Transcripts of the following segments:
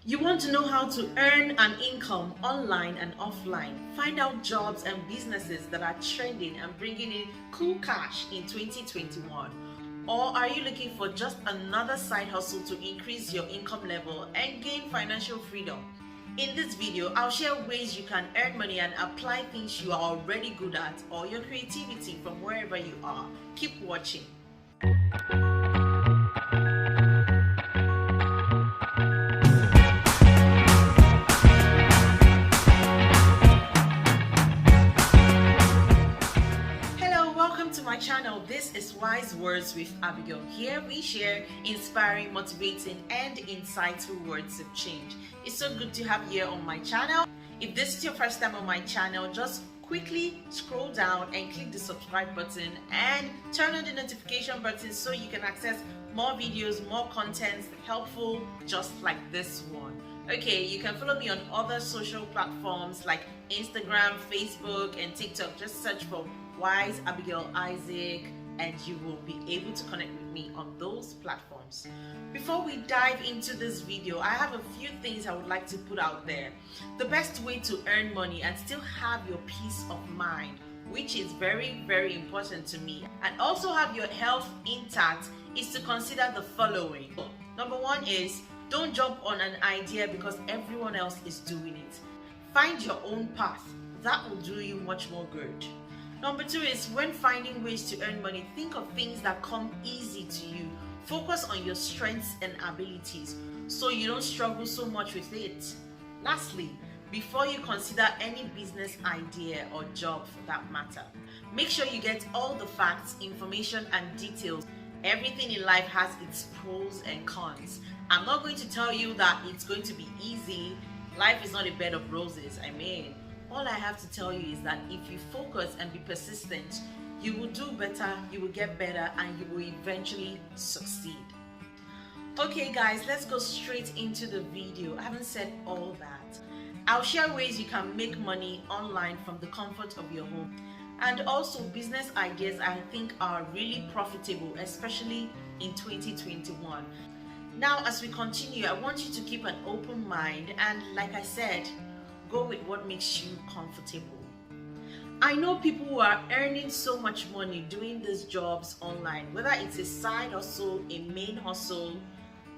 You want to know how to earn an income online and offline. Find out jobs and businesses that are trending and bringing in cool cash in 2021. Or are you looking for just another side hustle to increase your income level and gain financial freedom? In this video, I'll share ways you can earn money and apply things you are already good at or your creativity from wherever you are. Keep watching. To my channel. This is Wise Words with Abigail. Here we share inspiring, motivating, and insightful words of change. It's so good to have you here on my channel. If this is your first time on my channel, just quickly scroll down and click the subscribe button and turn on the notification button so you can access more videos, more content, helpful, just like this one. Okay, you can follow me on other social platforms like Instagram, Facebook, and TikTok. Just search for Wise Abigail Isaac and you will be able to connect with me on those platforms. Before we dive into this video, I have a few things I would like to put out there. The best way to earn money and still have your peace of mind, which is very, very important to me, and also have your health intact, is to consider the following. Number one is, don't jump on an idea because everyone else is doing it. Find your own path. That will do you much more good. Number two is, when finding ways to earn money, think of things that come easy to you. Focus on your strengths and abilities so you don't struggle so much with it. Lastly, before you consider any business idea or job for that matter, make sure you get all the facts, information, and details. Everything in life has its pros and cons. I'm not going to tell you that it's going to be easy. Life is not a bed of roses. All I have to tell you is that if you focus and be persistent, you will do better, you will get better, and you will eventually succeed. Okay guys, let's go straight into the video. I haven't said all that. I'll share ways you can make money online from the comfort of your home, and also business ideas I think are really profitable, especially in 2021. Now, as we continue, I want you to keep an open mind and, like I said, go with what makes you comfortable. I know people who are earning so much money doing these jobs online, whether it's a side hustle, a main hustle,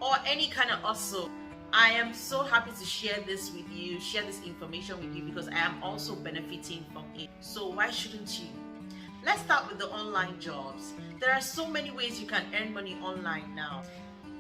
or any kind of hustle. I am so happy to share this with you, share this information with you, because I am also benefiting from it. So why shouldn't you? Let's start with the online jobs. There are so many ways you can earn money online now.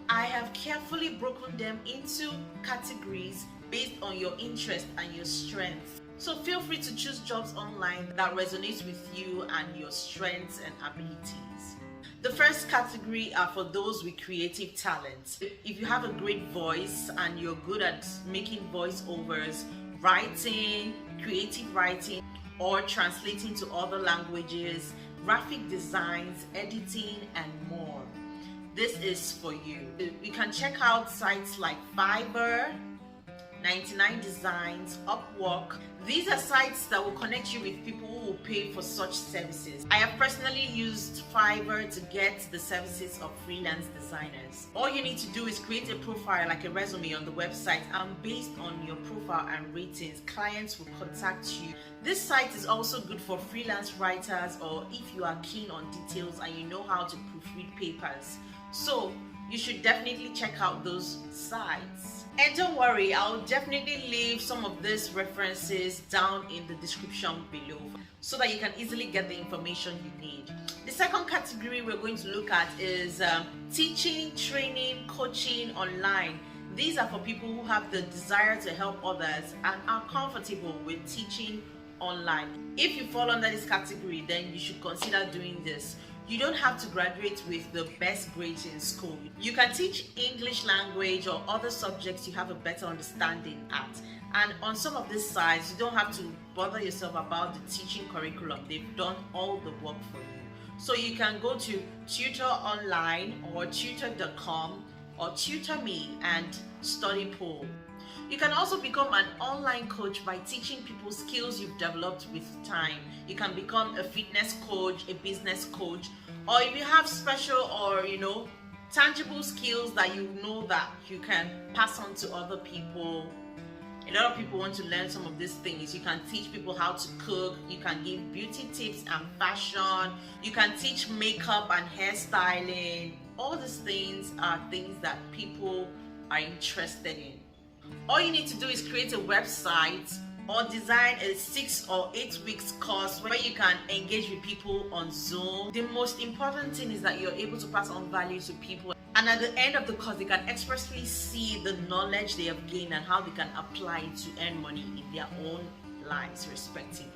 I have carefully broken them into categories based on your interest and your strengths. So feel free to choose jobs online that resonates with you and your strengths and abilities. The first category are for those with creative talents. If you have a great voice and you're good at making voiceovers, writing, creative writing, or translating to other languages, graphic designs, editing, and more, this is for you. You can check out sites like Fiverr, 99 Designs, Upwork. These are sites that will connect you with people who will pay for such services. I have personally used Fiverr to get the services of freelance designers. All you need to do is create a profile, like a resume, on the website, and based on your profile and ratings, clients will contact you. This site is also good for freelance writers, or if you are keen on details and you know how to proofread papers. So you should definitely check out those sites. And don't worry, I'll definitely leave some of these references down in the description below so that you can easily get the information you need. The second category we're going to look at is teaching, training, coaching online. These are for people who have the desire to help others and are comfortable with teaching online. If you fall under this category, then you should consider doing this. You don't have to graduate with the best grades in school. You can teach English language or other subjects you have a better understanding at. And on some of these sites, you don't have to bother yourself about the teaching curriculum. They've done all the work for you. So you can go to Tutor Online or tutor.com or tutorme and studypool. You can also become an online coach by teaching people skills you've developed with time. You can become a fitness coach, a business coach, or if you have special or tangible skills that you know that you can pass on to other people. A lot of people want to learn some of these things. You can teach people how to cook, you can give beauty tips and fashion, you can teach makeup and hairstyling. All these things are things that people are interested in. All you need to do is create a website or design a 6 or 8 weeks course where you can engage with people on Zoom. The most important thing is that you're able to pass on value to people, and at the end of the course they can expressly see the knowledge they have gained and how they can apply it to earn money in their own lives respectively.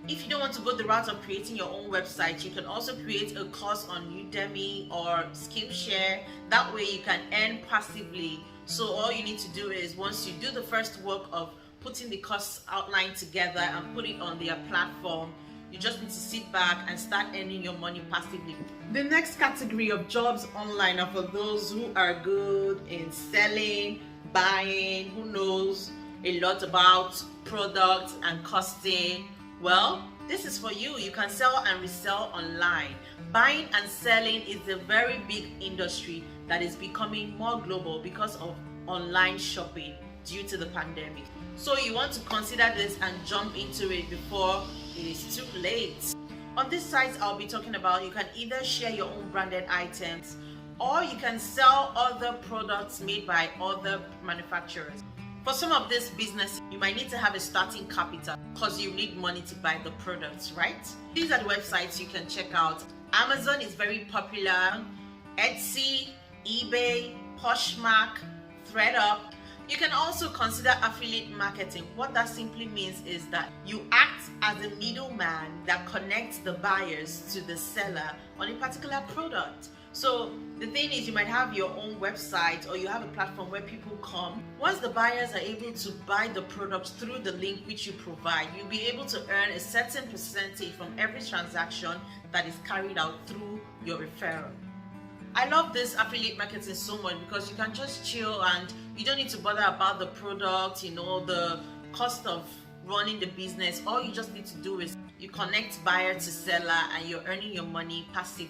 If you don't want to go the route of creating your own website, you can also create a course on Udemy or Skillshare. That way you can earn passively. So all you need to do is, once you do the first work of putting the course outline together and put it on their platform, you just need to sit back and start earning your money passively. The next category of jobs online are for those who are good in selling, buying, who knows a lot about products and costing. Well, this is for you. You can sell and resell online. Buying and selling is a very big industry that is becoming more global because of online shopping due to the pandemic. So you want to consider this and jump into it before it is too late. On this site I'll be talking about, you can either share your own branded items or you can sell other products made by other manufacturers. For some of this business, you might need to have a starting capital because you need money to buy the products, right? These are the websites you can check out. Amazon is very popular, Etsy, eBay, Poshmark, ThreadUp. You can also consider affiliate marketing. What that simply means is that you act as a middleman that connects the buyers to the seller on a particular product. So the thing is, you might have your own website or you have a platform where people come. Once the buyers are able to buy the product through the link which you provide, you'll be able to earn a certain percentage from every transaction that is carried out through your referral. I love this affiliate marketing so much because you can just chill and you don't need to bother about the product, the cost of running the business. All you just need to do is you connect buyer to seller and you're earning your money passively.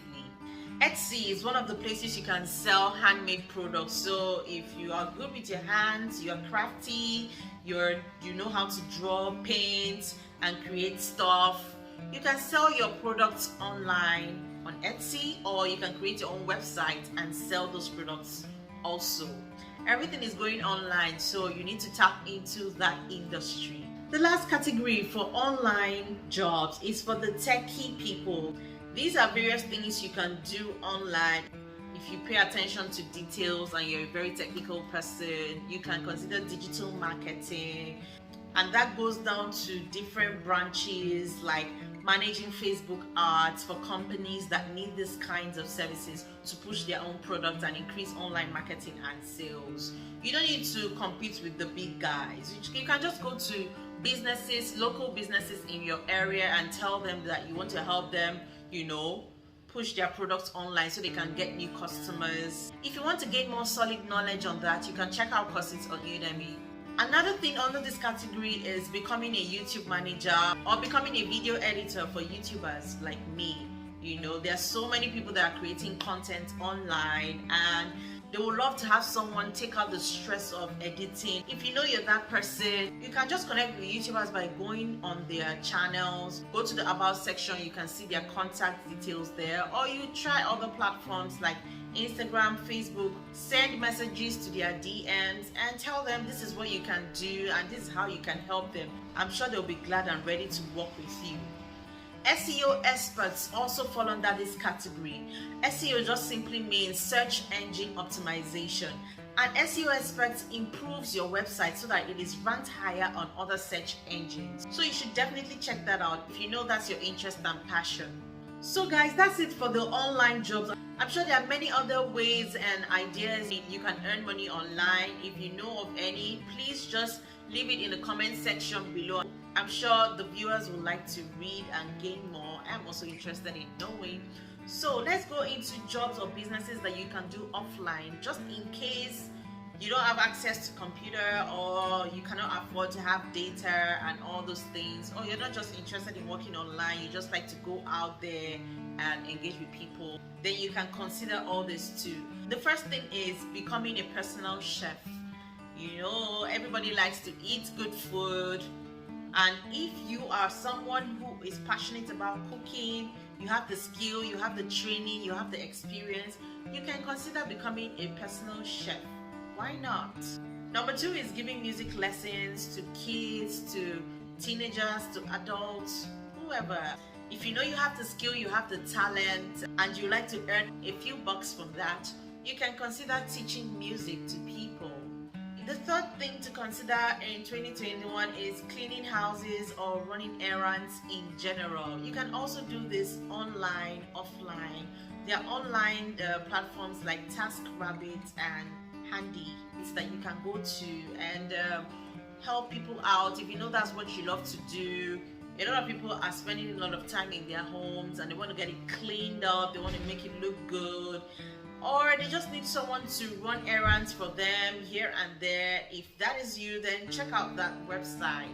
Etsy is one of the places you can sell handmade products. So if you are good with your hands, you're crafty, you know how to draw, paint and create stuff, you can sell your products online on Etsy, or you can create your own website and sell those products also. Everything is going online, so you need to tap into that industry. The last category for online jobs is for the techie people. These are various things you can do online. If you pay attention to details and you're a very technical person, you can consider digital marketing, and that goes down to different branches like managing Facebook ads for companies that need these kinds of services to push their own product and increase online marketing and sales. You don't need to compete with the big guys. You can just go to businesses, local businesses in your area, and tell them that you want to help them, push their products online so they can get new customers. If you want to gain more solid knowledge on that, you can check out courses on Udemy. Another thing under this category is becoming a YouTube manager or becoming a video editor for YouTubers like me. There are so many people that are creating content online and they would love to have someone take out the stress of editing. If you know you're that person, you can just connect with YouTubers by going on their channels. Go to the About section, you can see their contact details there, or you try other platforms like Instagram, Facebook. Send messages to their DMs and tell them this is what you can do and this is how you can help them. I'm sure they'll be glad and ready to work with you. SEO experts also fall under this category. SEO just simply means search engine optimization, and SEO experts improves your website so that it is ranked higher on other search engines. So you should definitely check that out if you know that's your interest and passion. So guys, that's it for the online jobs. I'm sure there are many other ways and ideas you can earn money online. If you know of any, please just leave it in the comment section below. I'm sure the viewers would like to read and gain more. I'm also interested in knowing. So let's go into jobs or businesses that you can do offline, just in case you don't have access to computer or you cannot afford to have data and all those things, or you're not just interested in working online, you just like to go out there and engage with people, then you can consider all this too. The first thing is becoming a personal chef. You know, everybody likes to eat good food, and if you are someone who is passionate about cooking, you have the skill, you have the training, you have the experience, you can consider becoming a personal chef. Why not? Number 2 is giving music lessons to kids, to teenagers, to adults, whoever. If you know you have the skill, you have the talent, and you like to earn a few bucks from that, you can consider teaching music to people. The third thing to consider in 2021 is cleaning houses or running errands in general. You can also do this online, offline. There are online platforms like TaskRabbit and Handy that you can go to and help people out if you know that's what you love to do. A lot of people are spending a lot of time in their homes and they want to get it cleaned up, they want to make it look good, or they just need someone to run errands for them here and there. If that is you, then check out that website.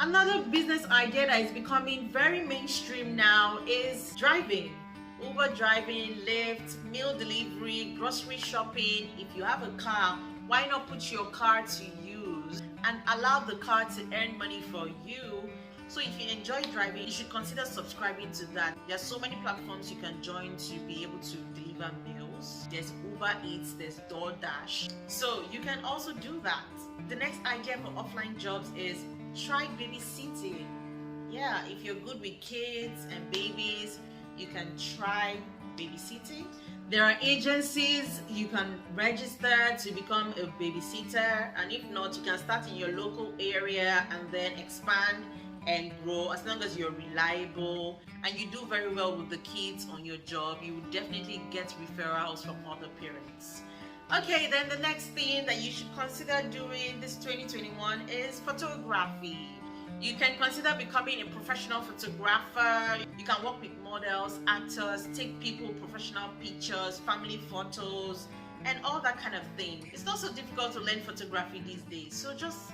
Another business idea that is becoming very mainstream now is driving. Uber driving, Lyft, meal delivery, grocery shopping. If you have a car, why not put your car to use and allow the car to earn money for you? So if you enjoy driving, you should consider subscribing to that. There are so many platforms you can join to be able to deliver meals. There's Uber Eats, there's DoorDash. So you can also do that. The next idea for offline jobs is try babysitting. Yeah, if you're good with kids and babies, you can try babysitting. There are agencies you can register to become a babysitter, and if not, you can start in your local area and then expand and grow. As long as you're reliable and you do very well with the kids on your job, you will definitely get referrals from other parents. Okay, then the next thing that you should consider doing this 2021 is photography. You can consider becoming a professional photographer. You can work with models, actors, take people professional pictures, family photos, and all that kind of thing. It's not so difficult to learn photography these days, so just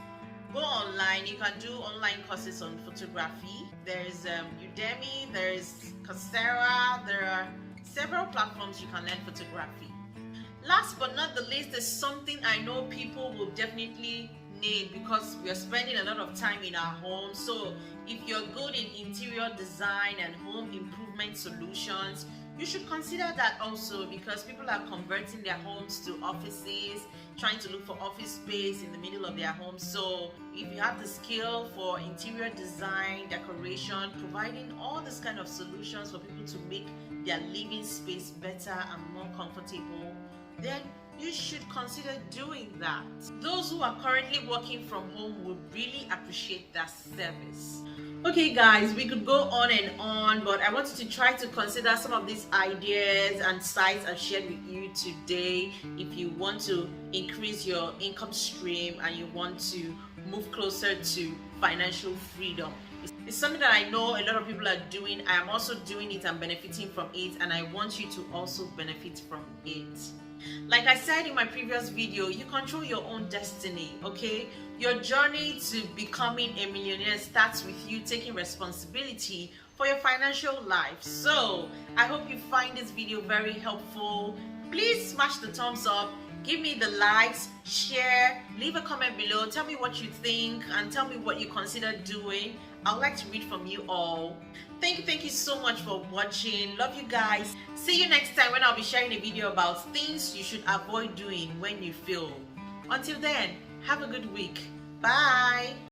go online. You can do online courses on photography. There's Udemy, there's Coursera, there are several platforms you can learn photography. Last but not the least is something I know people will definitely need because we are spending a lot of time in our homes. So if you're good in interior design and home improvement solutions, you should consider that also, because people are converting their homes to offices, trying to look for office space in the middle of their homes. So if you have the skill for interior design, decoration, providing all these kind of solutions for people to make their living space better and more comfortable, then you should consider doing that. Those who are currently working from home would really appreciate that service. Okay guys, we could go on and on, but I wanted to try to consider some of these ideas and sites I've shared with you today. If you want to increase your income stream and you want to move closer to financial freedom, it's something that I know a lot of people are doing. I am also doing it and benefiting from it, and I want you to also benefit from it. Like I said in my previous video, you control your own destiny, okay? Your journey to becoming a millionaire starts with you taking responsibility for your financial life. So I hope you find this video very helpful. Please smash the thumbs up, give me the likes, share, leave a comment below, tell me what you think and tell me what you consider doing. I'd like to read from you all. Thank you so much for watching. Love you guys. See you next time when I'll be sharing a video about things you should avoid doing when you fail. Until then, have a good week. Bye.